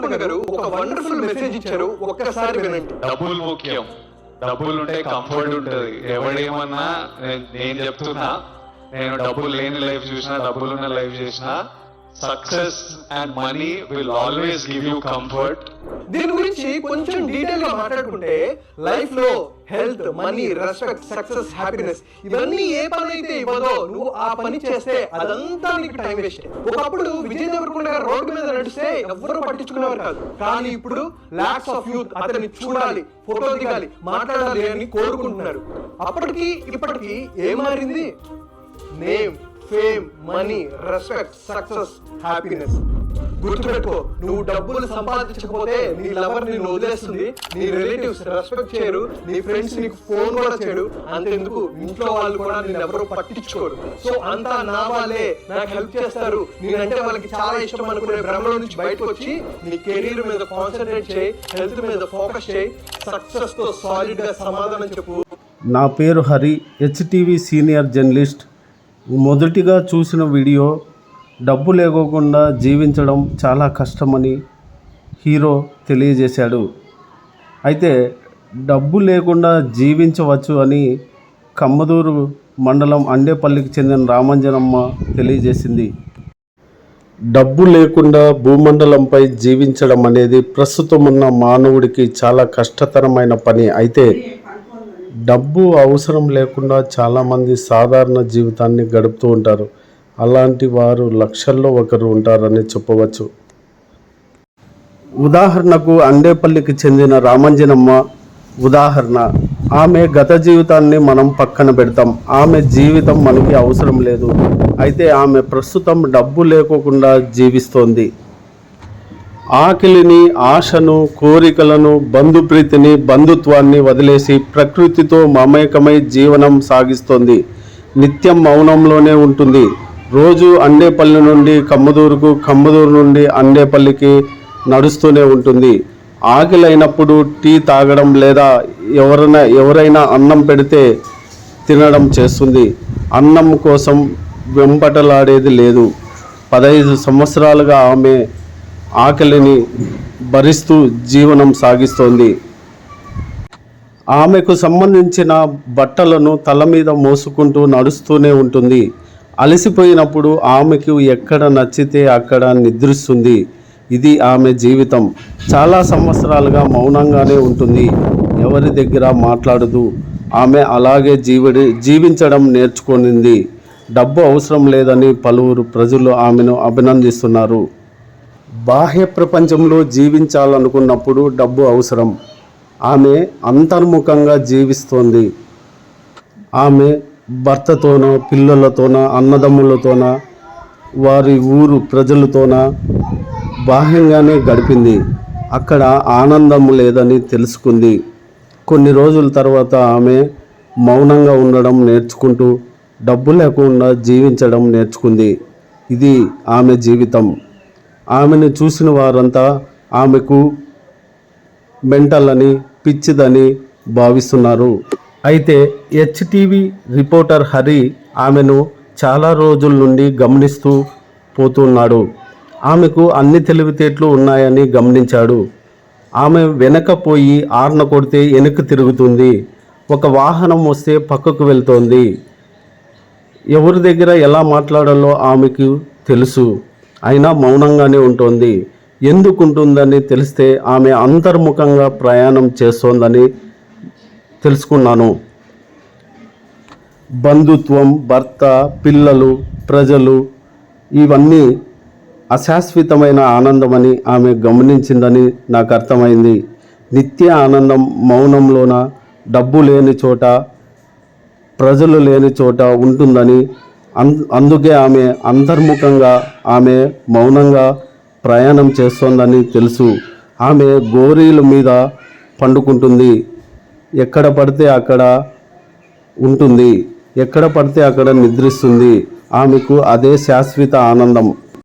దేవరకొండ గారు ఒక wonderful message ఇచ్చారు, ఒక్కసారి వినండి. డబ్బులు ముఖ్యం, డబ్బులు ఉంటే కంఫర్ట్ ఉంటుంది. ఎవడేమన్నా నేను చెప్తున్నా, నేను డబ్బులు లేని లైఫ్ చూసినా, డబ్బులున్న లైఫ్ చేసినా, success and money will always give you comfort. దీని గురించి కొంచెం డీటెయిల్ గా మాట్లాడుకుంటే లైఫ్ లో health, money, respect, success, happiness ఇవన్నీ ఏ పని అయితే ఇవ్వదో నువ్వు ఆ పని చేస్తే అదంతా నీకు టైం వేస్ట్. ఒకప్పుడు విజయ్ దేవరకొండ గారు రోడ్డు మీద నడిస్తే ఎవ్వరూ పట్టించుకునేవారు కాదు. కానీ ఇప్పుడు లాక్స్ ఆఫ్ యూత్ అతన్ని చూడాలి, ఫోటో దిగాలి, మాట్లాడాలి అని కోరుకుంటున్నారు. అప్పటికి ఇప్పటికి ఏం మారింది? Name, fame, money, respect, success, happiness. గుర్తుపెట్టుకో, నువ్వు డబ్బులు సంపాదించకపోతే నీ లవర్ నిన్ను వదిలేస్తుంది, నీ రిలేటివ్స్ రెస్పెక్ట్ చేయరు, నీ ఫ్రెండ్స్ నీకు ఫోన్ కూడా చేయడు, అంతెందుకు ఇంట్లో వాళ్ళు కూడా నేను ఎవరో పట్టించుకోరు. సో అంతా నా వాళ్ళే నాకు హెల్ప్ చేస్తారు, నేనంటే వాళ్ళకి చాలా ఇష్టం అనుకునే భ్రమలో నుంచి బయటకు వచ్చి నీ కెరీర్ మీద కాన్సన్ట్రేట్ చేయి, హెల్త్ మీద ఫోకస్ చేయి, సక్సెస్ తో సాలిడ్ గా సమాధానం చెప్పు. నా పేరు హరి, హెచ్టీవీ సీనియర్ జర్నలిస్ట్. మొదటిగా చూసిన వీడియో డబ్బు లేకోకుండా జీవించడం చాలా కష్టమని హీరో తెలియజేశాడు. అయితే డబ్బు లేకుండా జీవించవచ్చు అని కమ్మదూరు మండలం అండేపల్లికి చెందిన రామంజనమ్మ తెలియజేసింది. డబ్బు లేకుండా భూమండలంపై జీవించడం అనేది ప్రస్తుతం ఉన్న మానవుడికి చాలా కష్టతరమైన పని. అయితే డబ్బు అవసరం లేకుండా చాలామంది సాధారణ జీవితాన్ని గడుపుతూ ఉంటారు. అలాంటి వారు లక్షల్లో ఒకరు ఉంటారని చెప్పవచ్చు. ఉదాహరణకు అండేపల్లికి చెందిన రామంజనమ్మ ఉదాహరణ. ఆమె గత జీవితాన్ని మనం పక్కన పెడతాం, ఆమె జీవితం మనకి అవసరం లేదు. అయితే ఆమె ప్రస్తుతం డబ్బు లేకోకుండా జీవిస్తోంది. ఆకలిని, ఆశను, కోరికలను, బంధుప్రీతిని, బంధుత్వాన్ని వదిలేసి ప్రకృతితో మమేకమై జీవనం సాగిస్తోంది. నిత్యం మౌనంలోనే ఉంటుంది. రోజు అండేపల్లి నుండి కమ్మదూరుకు, కమ్మదూరు నుండి అండేపల్లికి నడుస్తూనే ఉంటుంది. ఆకలి అయినప్పుడు టీ తాగడం లేదా ఎవరైనా అన్నం పెడితే తినడం చేస్తుంది. అన్నం కోసం వెంపటలాడేది లేదు. 15 సంవత్సరాలుగా ఆమె ఆకలిని భరిస్తూ జీవనం సాగిస్తోంది. ఆమెకు సంబంధించిన బట్టలను తల మీద మోసుకుంటూ నడుస్తూనే ఉంటుంది. అలసిపోయినప్పుడు ఆమెకు ఎక్కడ నచ్చితే అక్కడ నిద్రిస్తుంది. ఇది ఆమె జీవితం. చాలా సంవత్సరాలుగా మౌనంగానే ఉంటుంది, ఎవరి దగ్గర మాట్లాడదు. ఆమె అలాగే జీవించడం నేర్చుకొనింది. డబ్బు అవసరం లేదని పలువురు ప్రజలు ఆమెను అభినందిస్తున్నారు. బాహ్య ప్రపంచంలో జీవించాలనుకున్నప్పుడు డబ్బు అవసరం. ఆమె అంతర్ముఖంగా జీవిస్తోంది. ఆమె భర్తతోనో, పిల్లలతోనో, అన్నదమ్ములతోన, వారి ఊరు ప్రజలతోన బాహ్యంగానే గడిపింది. అక్కడ ఆనందం లేదని తెలుసుకుంది. కొన్ని రోజుల తర్వాత ఆమె మౌనంగా ఉండడం నేర్చుకుంటూ డబ్బు లేకుండా జీవించడం నేర్చుకుంది. ఇది ఆమె జీవితం. ఆమెను చూసిన వారంతా ఆమెకు మెంటల్ అని, పిచ్చిదని భావిస్తున్నారు. అయితే హెచ్టీవీ రిపోర్టర్ హరి ఆమెను చాలా రోజుల నుండి గమనిస్తూ పోతున్నాడు. ఆమెకు అన్ని తెలివితేటలు ఉన్నాయని గమనించాడు. ఆమె వెనకపోయి ఆర్న కొడితే వెనక్కి తిరుగుతుంది. ఒక వాహనం వస్తే పక్కకు వెళ్తోంది. ఎవరి దగ్గర ఎలా మాట్లాడాలో ఆమెకు తెలుసు. అయినా మౌనంగానే ఉంటుంది. ఎందుకుంటుందని తెలిస్తే ఆమె అంతర్ముఖంగా ప్రయాణం చేస్తోందని తెలుసుకున్నాను. బంధుత్వం, భర్త, పిల్లలు, ప్రజలు ఇవన్నీ అశాశ్వతమైన ఆనందమని ఆమె గమనించిందని నాకు అర్థమైంది. నిత్య ఆనందం మౌనంలోన, డబ్బు లేని చోట, ప్రజలు లేని చోట ఉంటుందని, అందుకే ఆమె అంతర్ముఖంగా, ఆమె మౌనంగా ప్రయాణం చేస్తోందని తెలుసు. ఆమె గోరీల మీద పండుకుంటుంది. ఎక్కడ పడితే అక్కడ ఉంటుంది, ఎక్కడ పడితే అక్కడ నిద్రిస్తుంది. ఆమెకు అదే శాశ్వత ఆనందం.